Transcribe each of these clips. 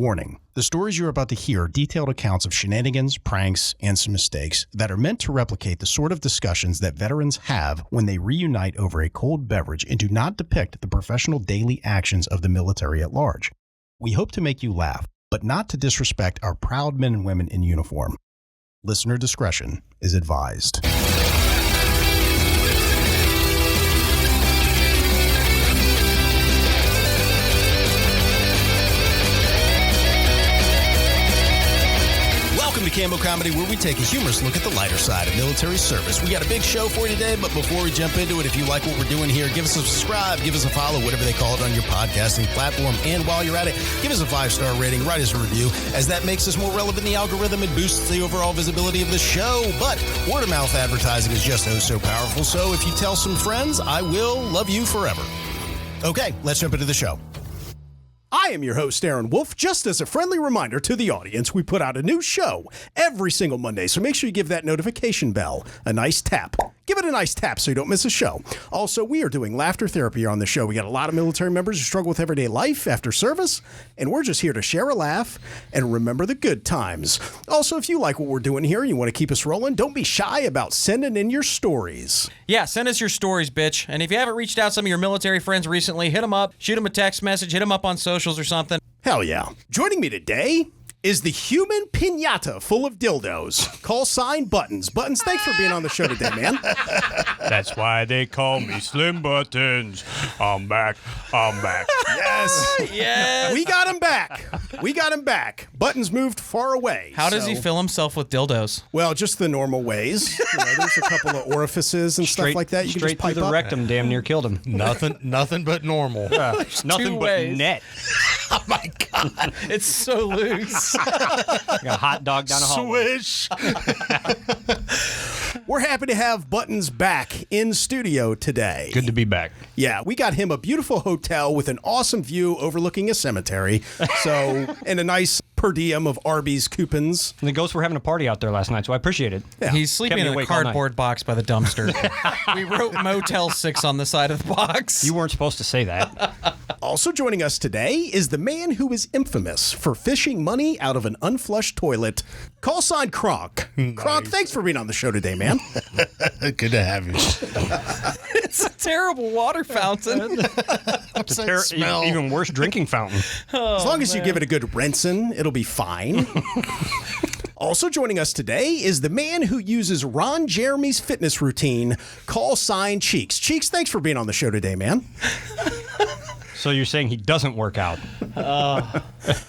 Warning, the stories you're about to hear are detailed accounts of shenanigans, pranks, and some mistakes that are meant to replicate the sort of discussions that veterans have when they reunite over a cold beverage and do not depict the professional daily actions of the military at large. We hope to make you laugh, but not to disrespect our proud men and women in uniform. Listener discretion is advised. Welcome to Cammo Comedy, where we take a humorous look at the lighter side of military service. We got a big show for you today, but before we jump into it, if you like what we're doing here, give us a subscribe, give us a follow, whatever they call it on your podcasting platform. And while you're at it, give us a 5-star rating, write us a review, as that makes us more relevant in the algorithm and boosts the overall visibility of the show. But word of mouth advertising is just so powerful, so if you tell some friends, I will love you forever. Okay, let's jump into the show. I am your host, Aaron Wolf. Just as a friendly reminder to the audience, we put out a new show every single Monday, so make sure you give that notification bell a nice tap. Give it a nice tap so you don't miss a show. Also, we are doing laughter therapy on the show. We got a lot of military members who struggle with everyday life after service, and we're just here to share a laugh and remember the good times. Also, if you like what we're doing here and you want to keep us rolling, don't be shy about sending in your stories. Yeah, send us your stories, bitch. And if you haven't reached out to some of your military friends recently, hit them up, shoot them a text message, hit them up on socials or something. Hell yeah. Joining me today is the human piñata full of dildos. Call sign Buttons. Buttons, thanks for being on the show today, man. That's why they call me Slim Buttons. I'm back. Yes. Yes. We got him back. Buttons moved far away. How does he fill himself with dildos? Well, just the normal ways. There's a couple of orifices and stuff like that. You can just pipe through the up. rectum, damn near killed him. Nothing but normal. Nothing but ways. net. Oh, my God. It's so loose. Like a hot dog down a hallway. Swish. We're happy to have Buttons back in studio today. Good to be back. Yeah, we got him a beautiful hotel with an awesome view overlooking a cemetery. So, and a nice per diem of Arby's coupons. And the ghosts were having a party out there last night, so I appreciate it. Yeah. He's sleeping Kept me in a awake all cardboard box by the dumpster. We wrote Motel 6 on the side of the box. You weren't supposed to say that. Also joining us today is the man who is infamous for fishing money out of an unflushed toilet. Call sign Kronk. Nice. Kronk, thanks for being on the show today, man. Good to have you. It's a terrible water fountain. What's that smell? Even worse drinking fountain. As long as you give it a good rinsing, it'll be fine. Also joining us today is the man who uses Ron Jeremy's fitness routine. Call sign Cheeks. Cheeks, thanks for being on the show today, man. So you're saying he doesn't work out?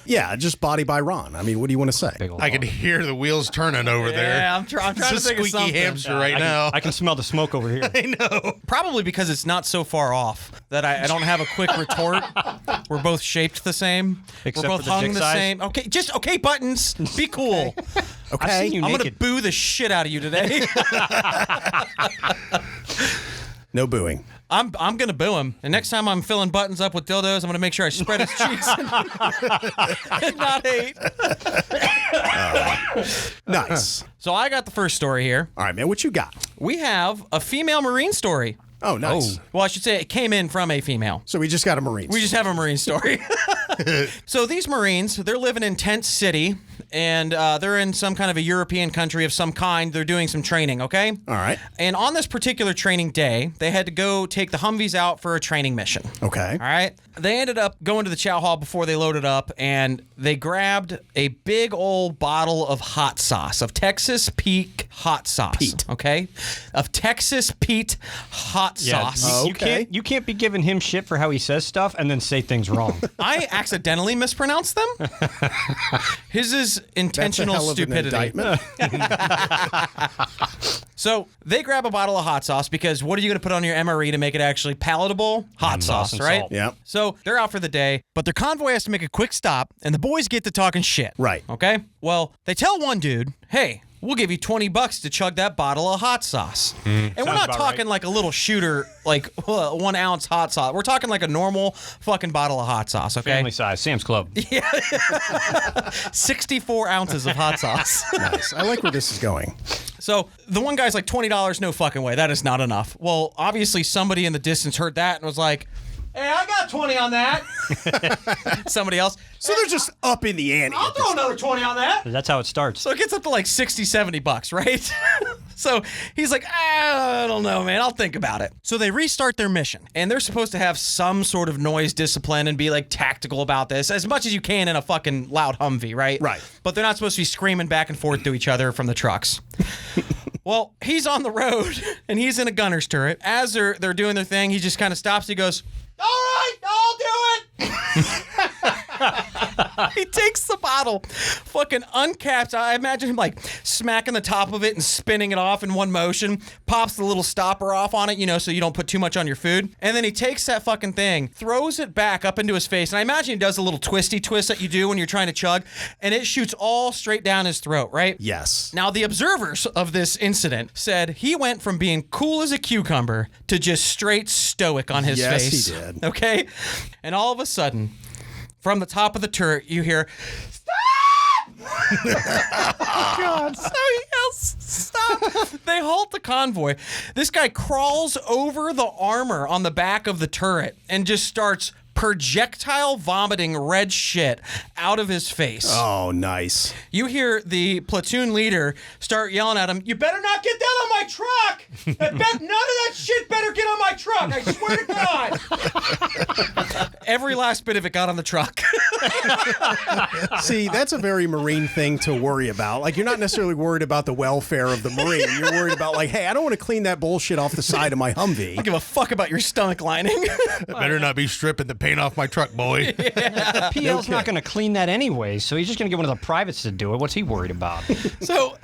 Yeah, just body by Ron. I mean, what do you want to say? Big old I can hear the wheels turning over there. Yeah, I'm trying to It's a think of squeaky something. hamster right now. I can smell the smoke over here. I know. Probably because it's not so far off that I don't have a quick retort. We're both shaped the same. Except We're both for the hung dick the size? same. Okay, Buttons. Be cool. Okay. I've seen you I'm going to naked. boo the shit out of you today. No booing. I'm going to boo him. And next time I'm filling Buttons up with dildos, I'm going to make sure I spread his cheeks and not hate. Nice. So I got the first story here. All right, man, what you got? We have a female Marine story. Oh, nice. Well, I should say it came in from a female. So we just got a Marine. We just have a Marine story. So these Marines, they're living in Tent City, and they're in some kind of a European country of some kind. They're doing some training, okay? All right. And on this particular training day, they had to go take the Humvees out for a training mission. Okay. All right. They ended up going to the chow hall before they loaded up, and they grabbed a big old bottle of hot sauce, of Texas Pete hot sauce. Pete. Okay? Of Texas Pete hot sauce. Oh, You can't be giving him shit for how he says stuff and then say things wrong. I accidentally mispronounced them. His is intentional That's a hell of an stupidity. indictment. So they grab a bottle of hot sauce because what are you going to put on your MRE to make it actually palatable? Hot sauce, and right? salt. Yeah. So they're out for the day, but their convoy has to make a quick stop, and the boys get to talking shit. Right. Okay? Well, they tell one dude, hey, we'll give you $20 to chug that bottle of hot sauce. And we're not about talking right. like a little shooter, like 1 ounce hot sauce. We're talking like a normal fucking bottle of hot sauce, okay? Family size, Sam's Club. 64 ounces of hot sauce. Nice. I like where this is going. So the one guy's like, $20, no fucking way. That is not enough. Well, obviously somebody in the distance heard that and was like, Hey, I got 20 on that. Somebody else. So they're just up in the ante. I'll throw another 20 on that. That's how it starts. So it gets up to like 60, 70 bucks, right? So he's like, I don't know, man. I'll think about it. So they restart their mission, and they're supposed to have some sort of noise discipline and be like tactical about this as much as you can in a fucking loud Humvee, right? Right. But they're not supposed to be screaming back and forth to each other from the trucks. Well, he's on the road, and he's in a gunner's turret. As they're doing their thing, he just kind of stops. He goes, all right, I'll do it. He takes the bottle, fucking uncaps. I imagine him like smacking the top of it and spinning it off in one motion, pops the little stopper off on it, you know, so you don't put too much on your food. And then he takes that fucking thing, throws it back up into his face. And I imagine he does a little twisty twist that you do when you're trying to chug, and it shoots all straight down his throat, right? Yes. Now, the observers of this incident said he went from being cool as a cucumber to just straight stoic on his face. Yes, he did. Okay? And all of a sudden, from the top of the turret, you hear, stop! God. So he yells, stop. They halt the convoy. This guy crawls over the armor on the back of the turret and just starts projectile vomiting red shit out of his face. Oh, nice. You hear the platoon leader start yelling at him, you better not get that on my truck! None of that shit better get on my truck, I swear to God! Every last bit of it got on the truck. See, that's a very Marine thing to worry about. Like, you're not necessarily worried about the welfare of the Marine. You're worried about, like, hey, I don't want to clean that bullshit off the side of my Humvee. I don't give a fuck about your stomach lining. Better not be stripping the paint off my truck, boy. The PL's not going to clean that anyway, so he's just going to get one of the privates to do it. What's he worried about? So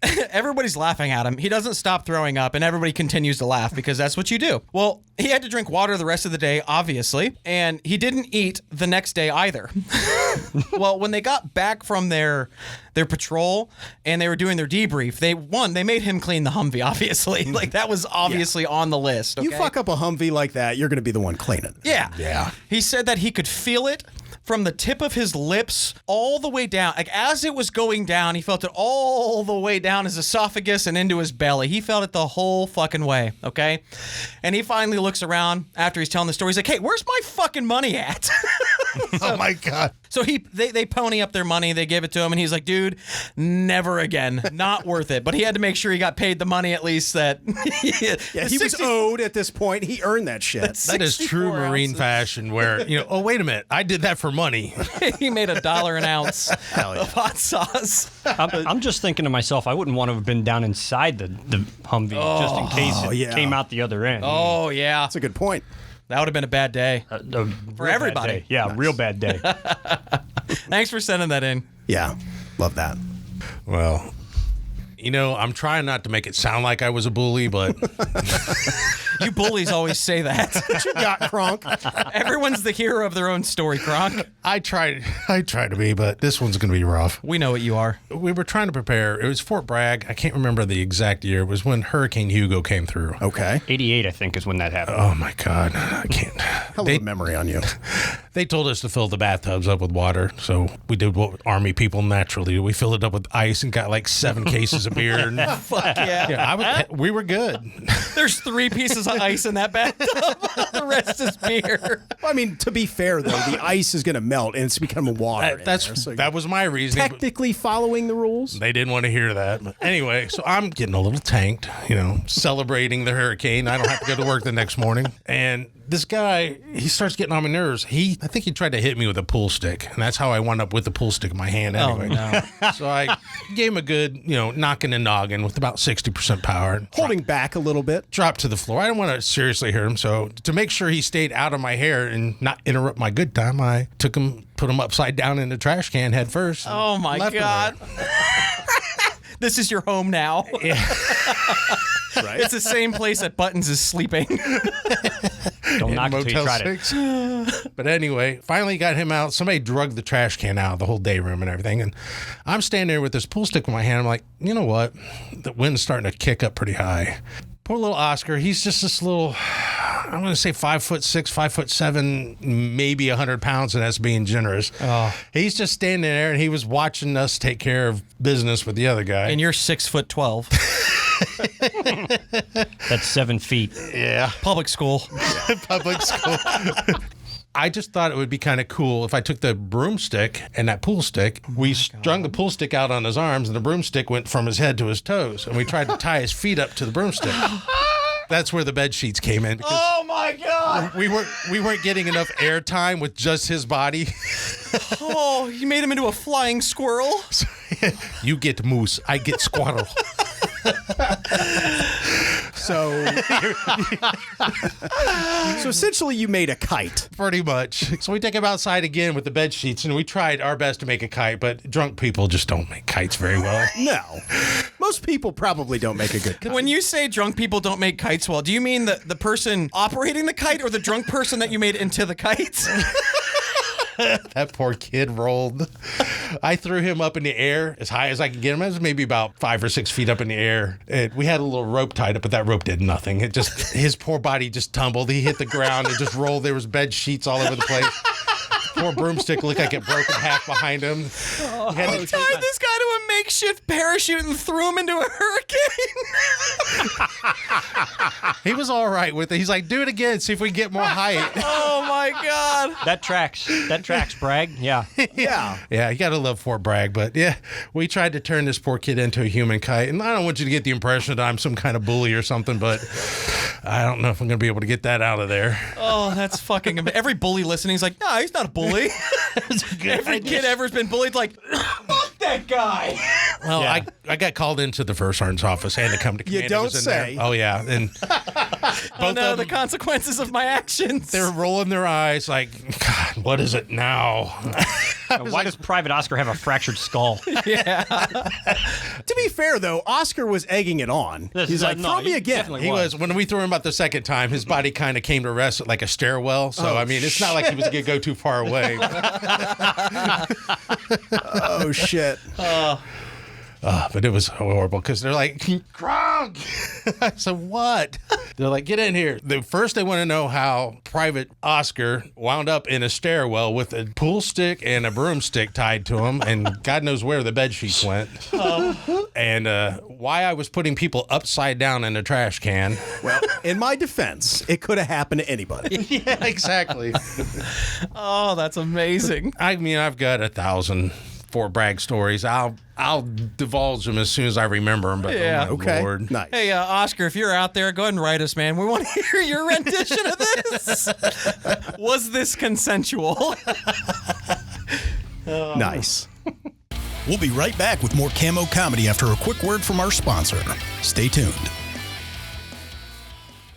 everybody's laughing at him. He doesn't stop throwing up, and everybody continues to laugh because that's what you do. Well, he had to drink water the rest of the day, obviously, and he didn't eat the next day either. Well, when they got back from their patrol and they were doing their debrief, they made him clean the Humvee, obviously. Like, that was obviously on the list. Okay? You fuck up a Humvee like that, you're going to be the one cleaning. Yeah. Yeah. He said that he could feel it from the tip of his lips all the way down. Like, as it was going down, he felt it all the way down his esophagus and into his belly. He felt it the whole fucking way, okay? And he finally looks around after he's telling the story. He's like, hey, where's my fucking money at? Oh, my God. So they pony up their money, they give it to him, and he's like, dude, never again. Not worth it. But he had to make sure he got paid the money at least that... Yeah, he was owed at this point. He earned that shit. That is true Marine fashion where, oh, wait a minute. I did that for money. He made $1 an ounce of hot sauce. I'm just thinking to myself, I wouldn't want to have been down inside the Humvee just in case it came out the other end. Oh, yeah. That's a good point. That would have been a bad day. For everybody. Yeah, nice. Real bad day. Thanks for sending that in. Yeah, love that. Well, I'm trying not to make it sound like I was a bully, but... You bullies always say that. What you got, Kronk? Everyone's the hero of their own story, Kronk. I try to be, but this one's going to be rough. We know what you are. We were trying to prepare. It was Fort Bragg. I can't remember the exact year. It was when Hurricane Hugo came through. Okay. 88, I think, is when that happened. Oh, my God. I can't. Hell of a memory on you. They told us to fill the bathtubs up with water, so we did what Army people naturally do. We filled it up with ice and got like 7 cases of beer. And, Fuck yeah. we were good. There's 3 pieces of ice in that bathtub. The rest is beer. I mean, to be fair, though, the ice is going to melt and it's becoming water. That was my reasoning. Technically following the rules. They didn't want to hear that. But anyway, so I'm getting a little tanked, celebrating the hurricane. I don't have to go to work the next morning. And this guy, he starts getting on my nerves. I think he tried to hit me with a pool stick, and that's how I wound up with the pool stick in my hand anyway. Oh, no. So I gave him a good, knock in the noggin with about 60% power. Holding back a little bit. Dropped to the floor. I didn't want to seriously hurt him, so to make sure he stayed out of my hair and not interrupt my good time, I took him, put him upside down in the trash can head first. Oh, my God. This is your home now. Yeah. Right? It's the same place that Buttons is sleeping. Don't knock it till you tried it. But anyway, finally got him out. Somebody drugged the trash can out of the whole day room and everything. And I'm standing there with this pool stick in my hand. I'm like, you know what? The wind's starting to kick up pretty high. Poor little Oscar. He's just this little, I'm going to say 5'6", 5'7", maybe 100 pounds, and that's being generous. Oh. He's just standing there, and he was watching us take care of business with the other guy. And you're 6'12". That's 7 feet. Yeah. Public school. Public school. I just thought it would be kind of cool if I took the broomstick and that pool stick. We strung the pool stick out on his arms, and the broomstick went from his head to his toes, and we tried to tie his feet up to the broomstick. That's where the bed sheets came in. Oh my God! We weren't getting enough air time with just his body. Oh, you made him into a flying squirrel. You get moose, I get squirrel. So essentially you made a kite. Pretty much. So we take him outside again with the bed sheets, and we tried our best to make a kite, but drunk people just don't make kites very well. No. Most people probably don't make a good kite. When you say drunk people don't make kites well, do you mean the person operating the kite or the drunk person that you made into the kite? That poor kid rolled. I threw him up in the air as high as I could get him. It was maybe about 5 or 6 feet up in the air. We had a little rope tied up, but that rope did nothing. His poor body just tumbled. He hit the ground and just rolled. There was bed sheets all over the place. Poor broomstick looked like it broke in half behind him. You tied this guy to a makeshift parachute and threw him into a hurricane. He was all right with it. He's like, do it again, see if we can get more height. Oh my God. That tracks, Bragg. Yeah. Yeah. Yeah, you got to love Fort Bragg. But yeah, we tried to turn this poor kid into a human kite. And I don't want you to get the impression that I'm some kind of bully or something, but I don't know if I'm going to be able to get that out of there. Oh, that's fucking amazing. Every bully listening is like, no, he's not a bully. Every kid ever's been bullied like, fuck that guy. Well, yeah. I got called into the first sergeant's office and to come to command. You don't say. There. Oh, yeah. And oh, no, the consequences of my actions. They're rolling their eyes like, God, what is it now? Why does Private Oscar have a fractured skull? Yeah. To be fair, though, Oscar was egging it on. He's like, throw me again. He was. When we threw him out the second time, his body kind of came to rest at like a stairwell. So, I mean, it's not like he was going to go too far away. Oh, shit. But it was horrible because they're like, Gronk! I said, what? They're like, get in here. First, they want to know how Private Oscar wound up in a stairwell with a pool stick and a broomstick tied to him, and God knows where the bed sheets went. And why I was putting people upside down in a trash can. Well, in my defense, it could have happened to anybody. Yeah, exactly. Oh, that's amazing. I mean, I've got 1,000 Fort Bragg stories. I'll divulge them as soon as I remember them. But yeah, oh my okay. Lord. Nice. Hey, Oscar, if you're out there, go ahead and write us, man. We want to hear your rendition of this. Was this consensual? Nice. We'll be right back with more Cammo Comedy after a quick word from our sponsor. Stay tuned.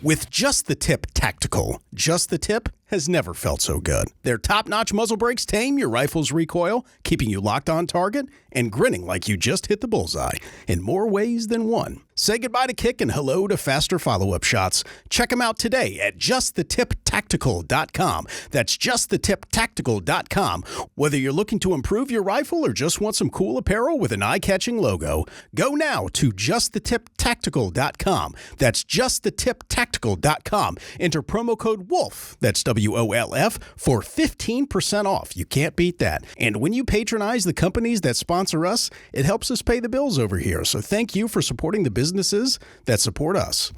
With Just the Tip Tactical, Just the Tip has never felt so good. Their top-notch muzzle brakes tame your rifle's recoil, keeping you locked on target and grinning like you just hit the bullseye in more ways than one. Say goodbye to kick and hello to faster follow-up shots. Check them out today at justthetiptactical.com. That's justthetiptactical.com. Whether you're looking to improve your rifle or just want some cool apparel with an eye-catching logo, go now to justthetiptactical.com. That's justthetiptactical.com. Enter promo code WOLF, that's WOLF, for 15% off. You can't beat that. And when you patronize the companies that sponsor us, it helps us pay the bills over here. So thank you for supporting the businesses that support us.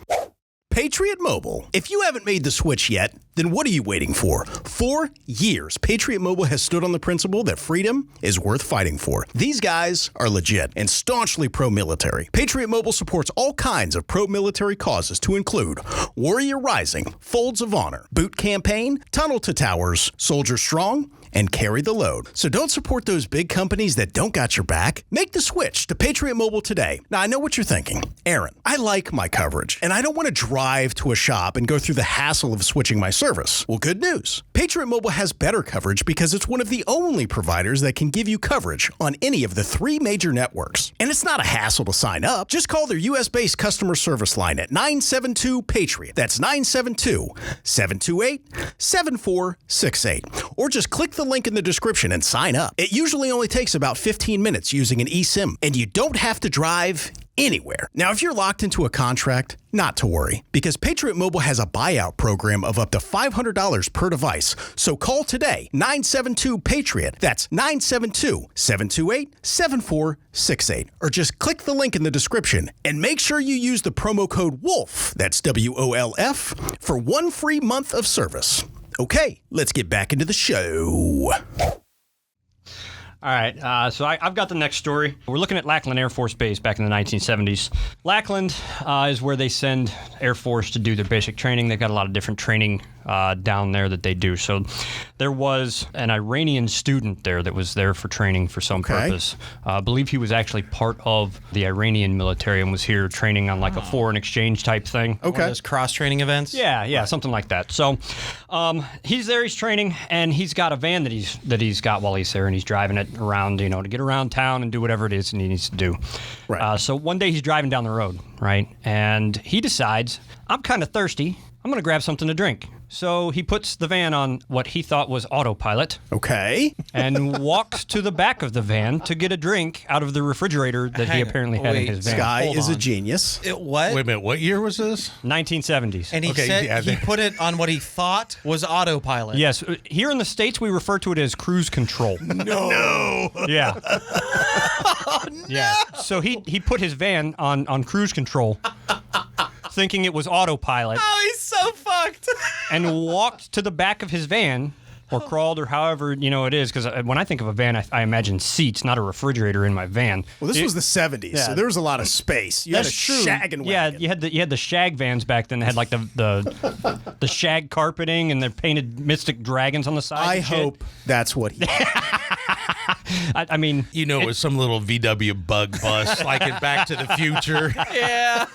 Patriot Mobile. If you haven't made the switch yet, then what are you waiting for? 4 years, Patriot Mobile has stood on the principle that freedom is worth fighting for. These guys are legit and staunchly pro-military. Patriot Mobile supports all kinds of pro-military causes to include Warrior Rising, Folds of Honor, Boot Campaign, Tunnel to Towers, Soldier Strong, and Carry the Load. So don't support those big companies that don't got your back. Make the switch to Patriot Mobile today. Now, I know what you're thinking. Aaron, I like my coverage, and I don't want to drive to a shop and go through the hassle of switching my service. Well, good news. Patriot Mobile has better coverage because it's one of the only providers that can give you coverage on any of the 3 major networks. And it's not a hassle to sign up. Just call their U.S.-based customer service line at 972-PATRIOT. That's 972-728-7468. Or just click the the link in the description and sign up. It usually only takes about 15 minutes using an eSIM, and you don't have to drive anywhere. Now, if you're locked into a contract, not to worry, because Patriot Mobile has a buyout program of up to $500 per device. So call today, 972-PATRIOT. That's 972-728-7468. Or just click the link in the description and make sure you use the promo code WOLF, that's WOLF, for 1 free month of service. Okay, let's get back into the show. All right, so I've got the next story. We're looking at Lackland Air Force Base back in the 1970s. Lackland is where they send Air Force to do their basic training. They've got a lot of different training down there that they do. So there was an Iranian student there that was there for training for some purpose. I believe he was actually part of the Iranian military and was here training on like a foreign exchange type thing. One of those cross-training events? Yeah, something like that. So he's there, he's training, and he's got a van that he's got while he's there, and he's driving it around, to get around town and do whatever it is he needs to do. Right. So one day he's driving down the road, right, and he decides, I'm kind of thirsty. I'm going to grab something to drink. So he puts the van on what he thought was autopilot. Okay. And walks to the back of the van to get a drink out of the refrigerator that he apparently had in his van. This guy Hold is a on. genius. What? Wait a minute. What year was this? 1970s. And he said he put it on what he thought was autopilot. Yes. Here in the States, we refer to it as cruise control. No. Yeah. Yeah. So he put his van on cruise control, thinking it was autopilot, Oh, he's so fucked. and walked to the back of his van, or crawled, or however it is. Because when I think of a van, I imagine seats, not a refrigerator in my van. Well, this was the 70s, so there was a lot of space. You That's had a true. shaggin' Yeah, wagon. you had the shag vans back then that had like the shag carpeting, and they're painted mystic dragons on the side. I and shit. hope that's what he I mean, It was some little VW bug bus, like in Back to the Future. Yeah.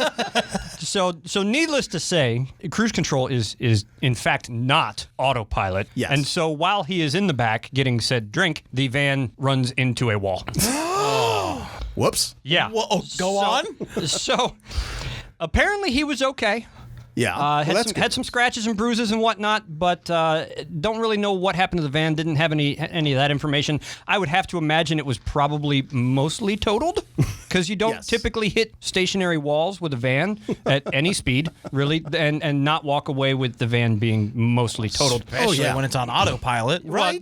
So needless to say, cruise control is in fact not autopilot. Yes. And so while he is in the back getting said drink, the van runs into a wall. Whoops. Yeah. Well, go on. So apparently he was okay. Yeah. Well, that's good. Had some scratches and bruises and whatnot, but don't really know what happened to the van. Didn't have any of that information. I would have to imagine it was probably mostly totaled, because you don't Yes. typically hit stationary walls with a van at any speed, really, and not walk away with the van being mostly totaled. Especially when it's on autopilot. Right.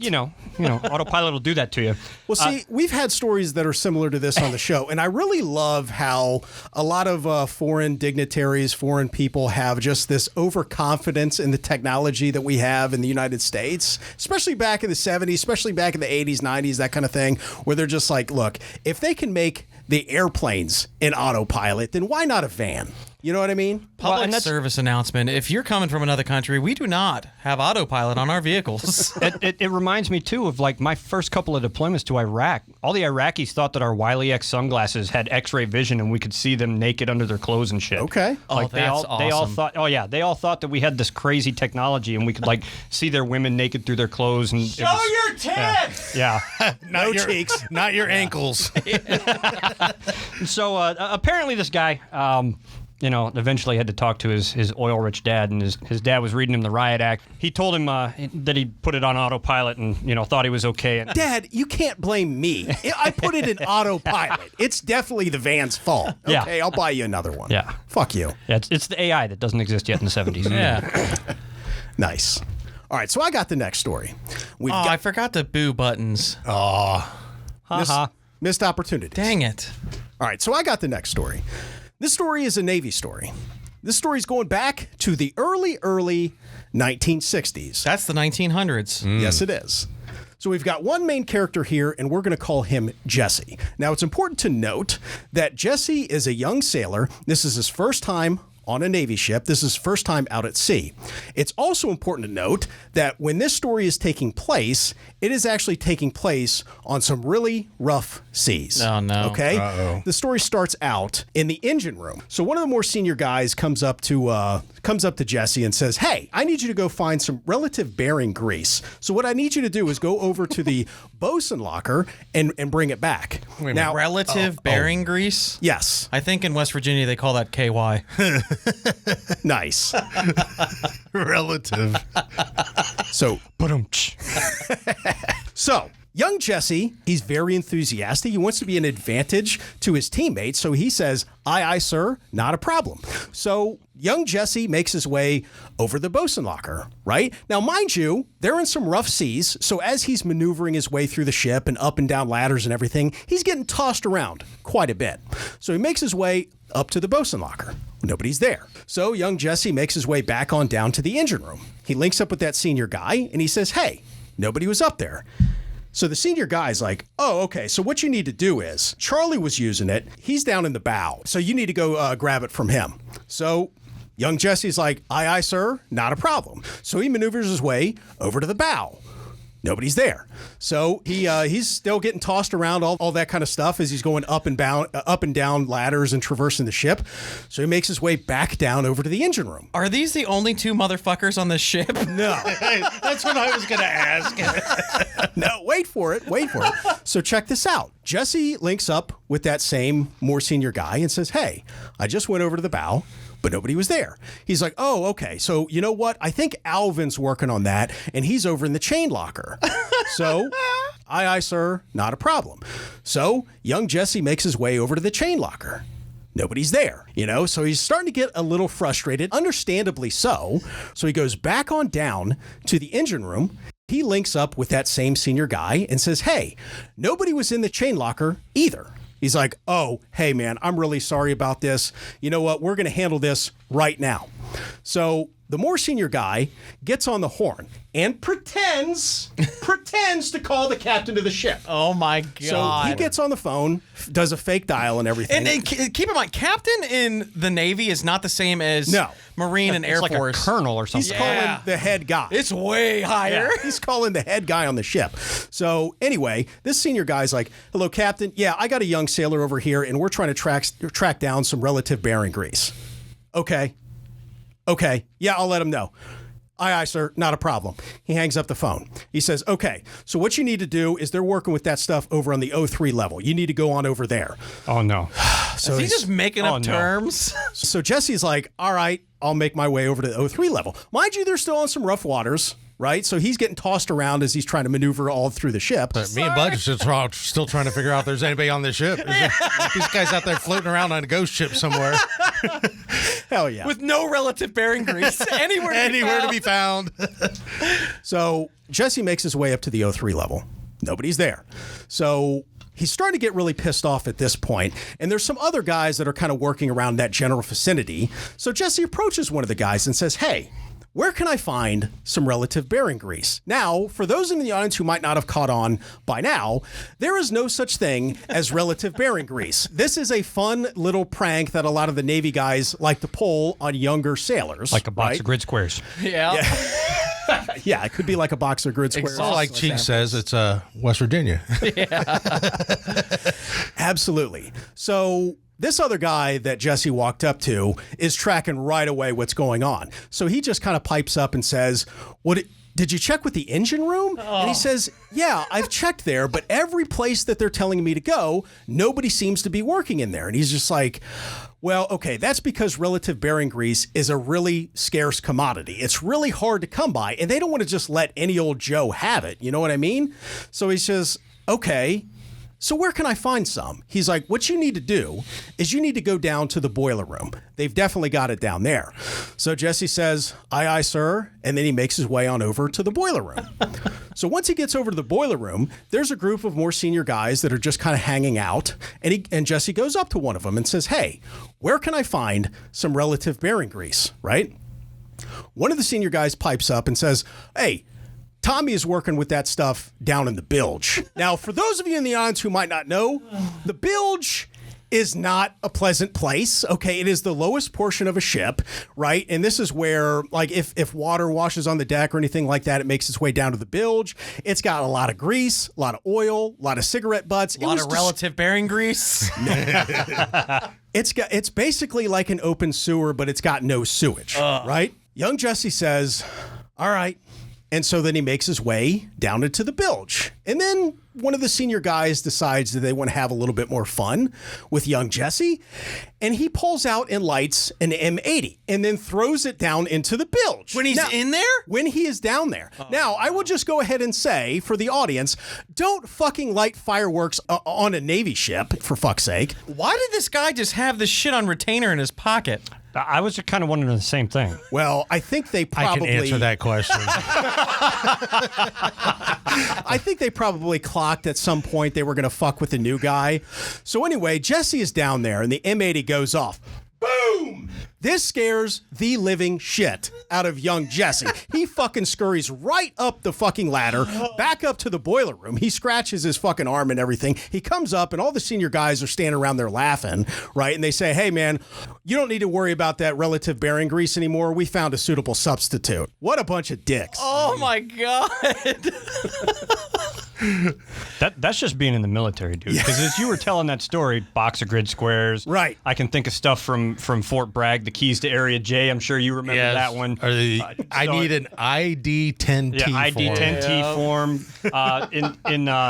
Well, autopilot will do that to you. Well, see, we've had stories that are similar to this on the show, and I really love how a lot of foreign dignitaries, foreign people have just this overconfidence in the technology that we have in the United States, especially back in the 70s, especially back in the 80s, 90s, that kind of thing, where they're just like, look, if they can make the airplanes in autopilot, then why not a van? You know what I mean? Public service announcement. If you're coming from another country, we do not have autopilot on our vehicles. It reminds me, too, of like my first couple of deployments to Iraq. All the Iraqis thought that our Wiley X sunglasses had X-ray vision and we could see them naked under their clothes and shit. Okay. Oh, They all thought, they all thought that we had this crazy technology and we could like see their women naked through their clothes. And Show your tits! Yeah. Not your cheeks, not your ankles. So apparently this guy, eventually had to talk to his oil-rich dad, and his dad was reading him the Riot Act. He told him that he put it on autopilot and, thought he was okay. And Dad, you can't blame me. I put it in autopilot. It's definitely the van's fault. Yeah. Okay, I'll buy you another one. Yeah. Fuck you. yeah, it's the AI that doesn't exist yet in the 70s. Yeah. Nice. All right, so I got the next story. We've Oh, got I forgot the boo buttons. missed opportunities. Dang it. All right, so I got the next story. This story is a Navy story. This story is going back to the early 1960s. That's the 1900s. Yes, it is. So we've got one main character here, and we're going to call him Jesse. Now, it's important to note that Jesse is a young sailor. This is his first time on a Navy ship. This is his first time out at sea. It's also important to note that when this story is taking place, it is actually taking place on some really rough seas. Oh, no. Okay? The story starts out in the engine room. So one of the more senior guys comes up to Jesse and says, "Hey, I need you to go find some relative bearing grease. So what I need you to do is go over to the bosun locker and bring it back." Now, Relative bearing grease? yes. I think in West Virginia they call that KY. Nice. Relative. So, so young Jesse, he's very enthusiastic. He wants to be an advantage to his teammates. So he says, aye, sir, not a problem. So young Jesse makes his way over the bosun locker, right? Now, mind you, they're in some rough seas. So as he's maneuvering his way through the ship and up and down ladders and everything, he's getting tossed around quite a bit. So he makes his way up to the bosun locker. Nobody's there. So young Jesse makes his way back on down to the engine room. He links up with that senior guy and he says, hey, nobody was up there. So the senior guy's like, oh, okay, so what you need to do is, Charlie was using it. He's down in the bow. So you need to go grab it from him. So young Jesse's like, aye, sir, not a problem. So he maneuvers his way over to the bow. Nobody's there. So he's still getting tossed around, all that kind of stuff as he's going up and down ladders and traversing the ship. So he makes his way back down over to the engine room. Are these the only two motherfuckers on this ship? No. That's what I was going to ask. No, wait for it. So check this out. Jesse links up with that same more senior guy and says, hey, I just went over to the bow, but nobody was there. He's like, oh, okay. So you know what? I think Alvin's working on that, and he's over in the chain locker. So, aye, sir, not a problem. So young Jesse makes his way over to the chain locker. Nobody's there, so he's starting to get a little frustrated, understandably so. So he goes back on down to the engine room. He links up with that same senior guy and says, hey, nobody was in the chain locker either. He's like, oh, hey, man, I'm really sorry about this. You know what? We're going to handle this right now. So the more senior guy gets on the horn and pretends to call the captain of the ship. Oh, my God. So he gets on the phone, does a fake dial and everything. And keep in mind, captain in the Navy is not the same as Marine and Air like Force. A colonel or something. He's calling the head guy. It's way higher. Yeah, he's calling the head guy on the ship. So anyway, this senior guy's like, hello, Captain. Yeah, I got a young sailor over here, and we're trying to track down some relative bearing grease. Okay. Yeah, I'll let him know. Aye, sir. Not a problem. He hangs up the phone. He says, okay, so what you need to do is they're working with that stuff over on the 03 level. You need to go on over there. Oh, no. So is he just making up terms? So Jesse's like, all right, I'll make my way over to the 03 level. Mind you, they're still on some rough waters, right? So he's getting tossed around as he's trying to maneuver all through the ship. Me and Bud are still trying to figure out if there's anybody on this ship. These guys out there floating around on a ghost ship somewhere. Hell yeah. With no relative bearing grease anywhere to be found. So Jesse makes his way up to the 03 level. Nobody's there. So he's starting to get really pissed off at this point, and there's some other guys that are kind of working around that general vicinity. So Jesse approaches one of the guys and says, hey, where can I find some relative bearing grease? Now, for those in the audience who might not have caught on by now, there is no such thing as relative bearing grease. This is a fun little prank that a lot of the Navy guys like to pull on younger sailors. Like a box of grid squares. Yeah. Yeah, it could be like a box of grid squares. Well, like Cheek says, it's West Virginia. Absolutely. So this other guy that Jesse walked up to is tracking right away what's going on. So he just kind of pipes up and says, did you check with the engine room? And he says, yeah, I've checked there, but every place that they're telling me to go, nobody seems to be working in there. And he's just like, well, okay, that's because relative bearing grease is a really scarce commodity. It's really hard to come by, and they don't want to just let any old Joe have it. You know what I mean? So he says, okay, so where can I find some? He's like, what you need to do is you need to go down to the boiler room. They've definitely got it down there. So Jesse says, aye, sir. And then he makes his way on over to the boiler room. So once he gets over to the boiler room, there's a group of more senior guys that are just kind of hanging out. And Jesse goes up to one of them and says, hey, where can I find some relative bearing grease, right? One of the senior guys pipes up and says, hey, Tommy is working with that stuff down in the bilge. Now, for those of you in the audience who might not know, the bilge is not a pleasant place. Okay, it is the lowest portion of a ship, right? And this is where, like, if water washes on the deck or anything like that, it makes its way down to the bilge. It's got a lot of grease, a lot of oil, a lot of cigarette butts. A lot of relative bearing grease. It's basically like an open sewer, but it's got no sewage, right? Young Jesse says, all right, And so then he makes his way down into the bilge. And then one of the senior guys decides that they want to have a little bit more fun with young Jesse. And he pulls out and lights an M80 and then throws it down into the bilge. When he's in there? When he is down there. Now, I will just go ahead and say for the audience, don't fucking light fireworks on a Navy ship, for fuck's sake. Why did this guy just have this shit on retainer in his pocket? I was kind of wondering the same thing. Well, I think they probably... I can answer that question. I think they probably clocked at some point they were going to fuck with the new guy. So anyway, Jesse is down there and the M80 goes off. Boom! This scares the living shit out of young Jesse. He fucking scurries right up the fucking ladder, back up to the boiler room. He scratches his fucking arm and everything. He comes up and all the senior guys are standing around there laughing, right? And they say, hey man, you don't need to worry about that relative bearing grease anymore. We found a suitable substitute. What a bunch of dicks. Oh my God. That's just being in the military, dude. Because as you were telling that story, box of grid squares. Right. I can think of stuff from Fort Bragg, the keys to Area J. I'm sure you remember that one. I need an ID-10T form. ID-10T form.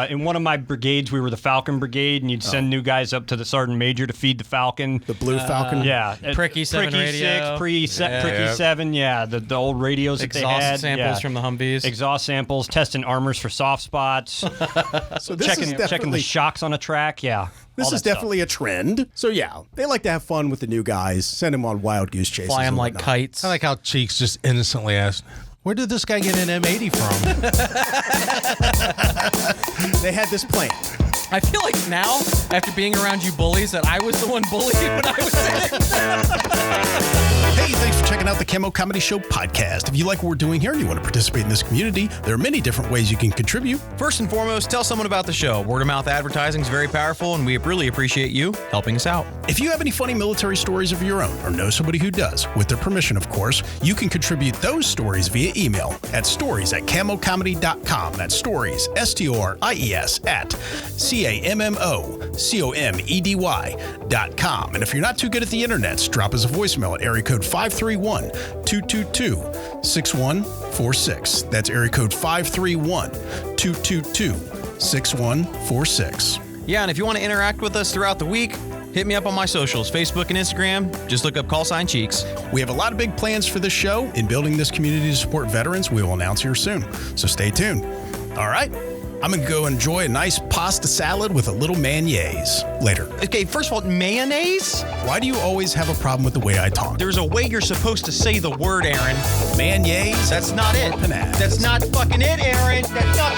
In one of my brigades, we were the Falcon Brigade, and you'd send new guys up to the Sergeant Major to feed the Falcon. The Blue Falcon? Yeah. Pricky 7 radio. 6, Pricky 7, yeah. The old radios that they had. Exhaust samples from the Humvees. Exhaust samples, testing armors for soft spots. So this is checking the shocks on a track, yeah. This is definitely a trend. So yeah, they like to have fun with the new guys, send them on wild goose chases. Fly them and like whatnot. kites. I like how Cheeks just innocently asked, where did this guy get an M80 from? They had this plan. I feel like now, after being around you bullies, that I was the one bullied when I was in it. Hey, thanks for checking out the Cammo Comedy Show Podcast. If you like what we're doing here and you want to participate in this community, there are many different ways you can contribute. First and foremost, tell someone about the show. Word of mouth advertising is very powerful, and we really appreciate you helping us out. If you have any funny military stories of your own or know somebody who does, with their permission, of course, you can contribute those stories via email at stories@cammocomedy.com. That's stories, STORIES, at CAMMOCOMEDY.com. And if you're not too good at the internet, drop us a voicemail at area code 531-222-6146. That's area code 531-222-6146. Yeah, and if you want to interact with us throughout the week, hit me up on my socials, Facebook and Instagram. Just look up ! Cheeks. We have a lot of big plans for this show. In building this community to support veterans, we will announce here soon. So stay tuned. All right. I'm going to go enjoy a nice pasta salad with a little mayonnaise later. Okay, first of all, mayonnaise? Why do you always have a problem with the way I talk? There's a way you're supposed to say the word, Aaron. Mayonnaise? That's not it. Panaz. That's not fucking it, Aaron. That's not...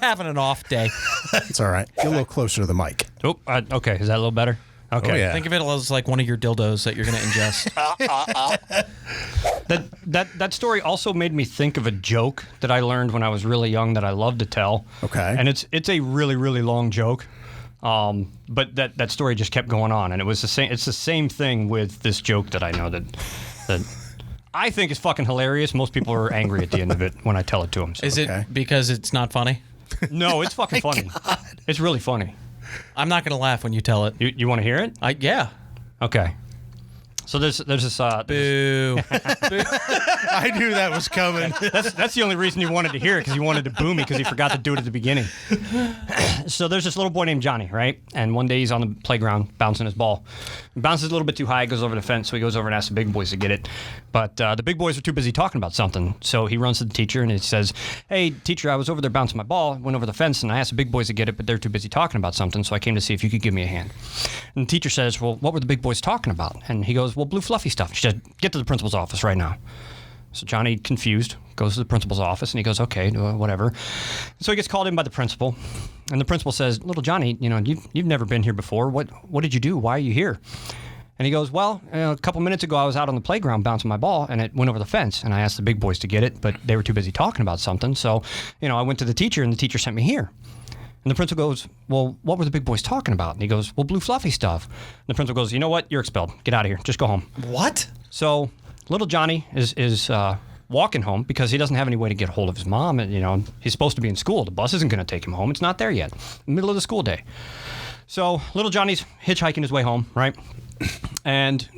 having an off day. It's all right. Get a little closer to the mic. Oh, okay. Is that a little better? Okay. Oh, yeah. Think of it as like one of your dildos that you're going to ingest. That story also made me think of a joke that I learned when I was really young that I love to tell. Okay. And it's a really, really long joke. But that story just kept going on, and it was the same. It's the same thing with this joke that I know that I think is fucking hilarious. Most people are angry at the end of it when I tell it to them. So. Is it because it's not funny? No, it's fucking funny. God. It's really funny. I'm not going to laugh when you tell it. You want to hear it? Yeah. Okay. So there's this. Boo. I knew that was coming. That's the only reason he wanted to hear it, because he wanted to boo me because he forgot to do it at the beginning. So there's this little boy named Johnny, right? And one day he's on the playground bouncing his ball. He bounces a little bit too high, goes over the fence, so he goes over and asks the big boys to get it. But the big boys are too busy talking about something. So he runs to the teacher and he says, "Hey, teacher, I was over there bouncing my ball, went over the fence, and I asked the big boys to get it, but they're too busy talking about something, so I came to see if you could give me a hand." And the teacher says, "Well, what were the big boys talking about?" And he goes, "Well, blue fluffy stuff." She said, "Get to the principal's office right now." So Johnny, confused, goes to the principal's office, and he goes, "Okay, whatever." So he gets called in by the principal, and the principal says, "Little Johnny, you've never been here before. What did you do? Why are you here?" And he goes, "Well, a couple minutes ago I was out on the playground bouncing my ball, and it went over the fence, and I asked the big boys to get it, but they were too busy talking about something, so, I went to the teacher, and the teacher sent me here." And the principal goes, "Well, what were the big boys talking about?" And he goes, "Well, blue fluffy stuff." And the principal goes, "You know what? You're expelled. Get out of here. Just go home." What? So little Johnny is walking home because he doesn't have any way to get a hold of his mom. And, he's supposed to be in school. The bus isn't going to take him home. It's not there yet. Middle of the school day. So little Johnny's hitchhiking his way home, right? And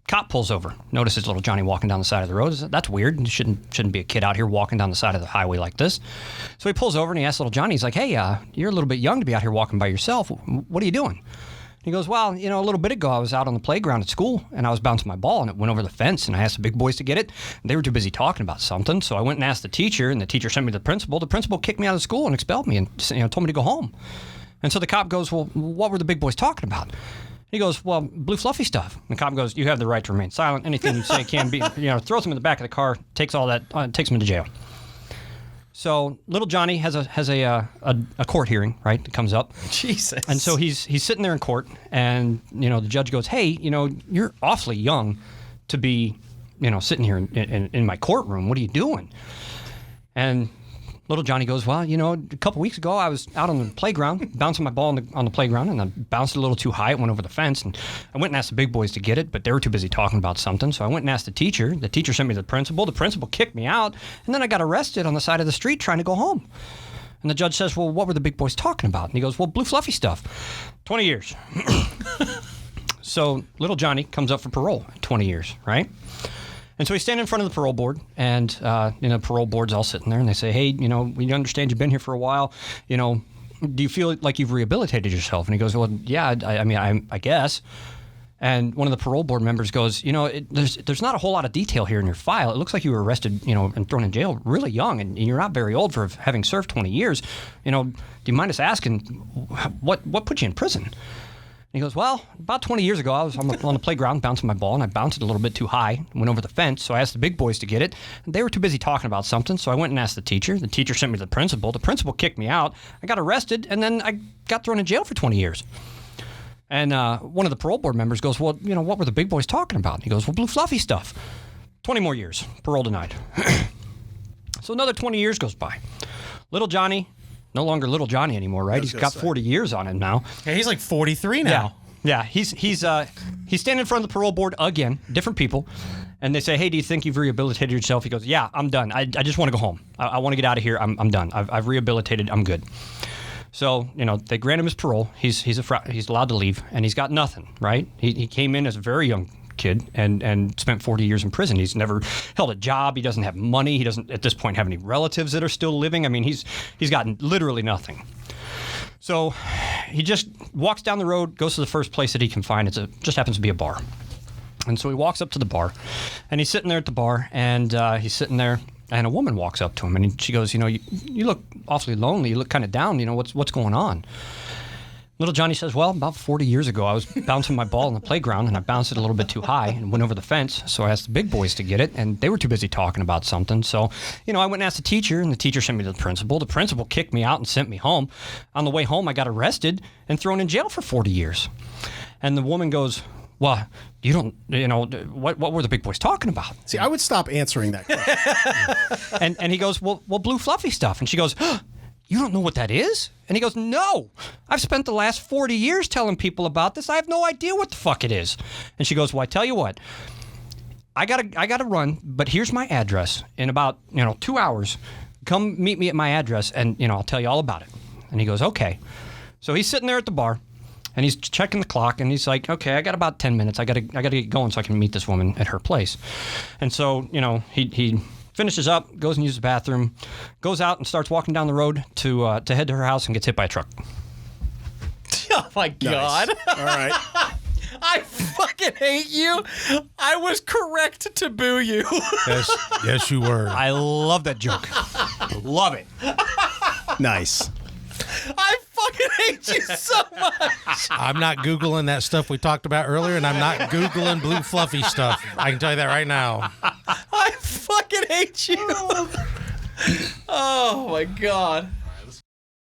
cop pulls over. Notices little Johnny walking down the side of the road. That's weird. Shouldn't be a kid out here walking down the side of the highway like this. So he pulls over and he asks little Johnny, he's like, "Hey, you're a little bit young to be out here walking by yourself. What are you doing?" He goes, "Well, a little bit ago I was out on the playground at school and I was bouncing my ball and it went over the fence and I asked the big boys to get it. And they were too busy talking about something. So I went and asked the teacher and the teacher sent me to the principal. The principal kicked me out of school and expelled me and told me to go home." And so the cop goes, "Well, what were the big boys talking about?" He goes, "Well, blue fluffy stuff." And the cop goes, "You have the right to remain silent. Anything you say can be," throws him in the back of the car, takes all that, takes him into jail. So little Johnny has a court hearing, right? It comes up. Jesus. And so he's sitting there in court, and the judge goes, "Hey, you're awfully young to be, sitting here in my courtroom. What are you doing?" And little Johnny goes, "Well, a couple weeks ago I was out on the playground bouncing my ball on the playground, and I bounced a little too high. It went over the fence, and I went and asked the big boys to get it, but they were too busy talking about something. So I went and asked the teacher. The teacher sent me to the principal. The principal kicked me out, and then I got arrested on the side of the street trying to go home." And the judge says, "Well, what were the big boys talking about?" And he goes, "Well, blue fluffy stuff." 20 years. So little Johnny comes up for parole. 20 years, right? And so he's standing in front of the parole board, and the parole board's all sitting there, and they say, "Hey, we understand you've been here for a while. Do you feel like you've rehabilitated yourself?" And he goes, "Well, yeah, I guess." And one of the parole board members goes, "There's not a whole lot of detail here in your file. It looks like you were arrested, and thrown in jail really young, and you're not very old for having served 20 years. Do you mind us asking what put you in prison?" And he goes, "Well, about 20 years ago, I was on the playground bouncing my ball, and I bounced it a little bit too high, went over the fence, so I asked the big boys to get it, and they were too busy talking about something, so I went and asked the teacher. The teacher sent me to the principal. The principal kicked me out. I got arrested, and then I got thrown in jail for 20 years. And one of the parole board members goes, "Well, what were the big boys talking about?" And he goes, "Well, blue fluffy stuff." 20 more years. Parole denied. So another 20 years goes by. Little Johnny, no longer little Johnny anymore, right? He's got 40 years on him now. Yeah, he's like 43 now. Yeah. He's standing in front of the parole board again, different people, and they say, "Hey, do you think you've rehabilitated yourself?" He goes, "Yeah, I'm done. I just want to go home. I want to get out of here. I'm done. I've rehabilitated. I'm good." So they grant him his parole. He's allowed to leave, and he's got nothing, right? He came in as a very young kid and spent 40 years in prison. He's never held a job. He doesn't have money. He doesn't at this point have any relatives that are still living. I mean, he's gotten literally nothing. So he just walks down the road, goes to the first place that he can find. Just happens to be a bar. And so he walks up to the bar, and he's sitting there at the bar, and he's sitting there, and a woman walks up to him, and she goes, "You look awfully lonely. You look kind of down. What's going on?" Little Johnny says, well, about 40 years ago, I was bouncing my ball in the playground, and I bounced it a little bit too high and went over the fence. So I asked the big boys to get it, and they were too busy talking about something. So, I went and asked the teacher, and the teacher sent me to the principal. The principal kicked me out and sent me home. On the way home, I got arrested and thrown in jail for 40 years. And the woman goes, well, you don't, what were the big boys talking about? See, I would stop answering that question. And he goes, well, blue fluffy stuff. And she goes, you don't know what that is? And he goes, no. I've spent the last 40 years telling people about this. I have no idea what the fuck it is. And she goes, well, I tell you what. I gotta run, but here's my address. In about 2 hours, come meet me at my address, and I'll tell you all about it. And he goes, okay. So he's sitting there at the bar, and he's checking the clock, and he's like, okay, I got about 10 minutes. I gotta get going so I can meet this woman at her place. And so he finishes up, goes and uses the bathroom, goes out and starts walking down the road to head to her house and gets hit by a truck. Oh my God. Nice. All right. I fucking hate you. I was correct to boo you. Yes, you were. I love that joke. Love it. Nice. I fucking hate you so much. I'm not Googling that stuff we talked about earlier, and I'm not Googling blue fluffy stuff. I can tell you that right now. I fucking hate you. Oh my God.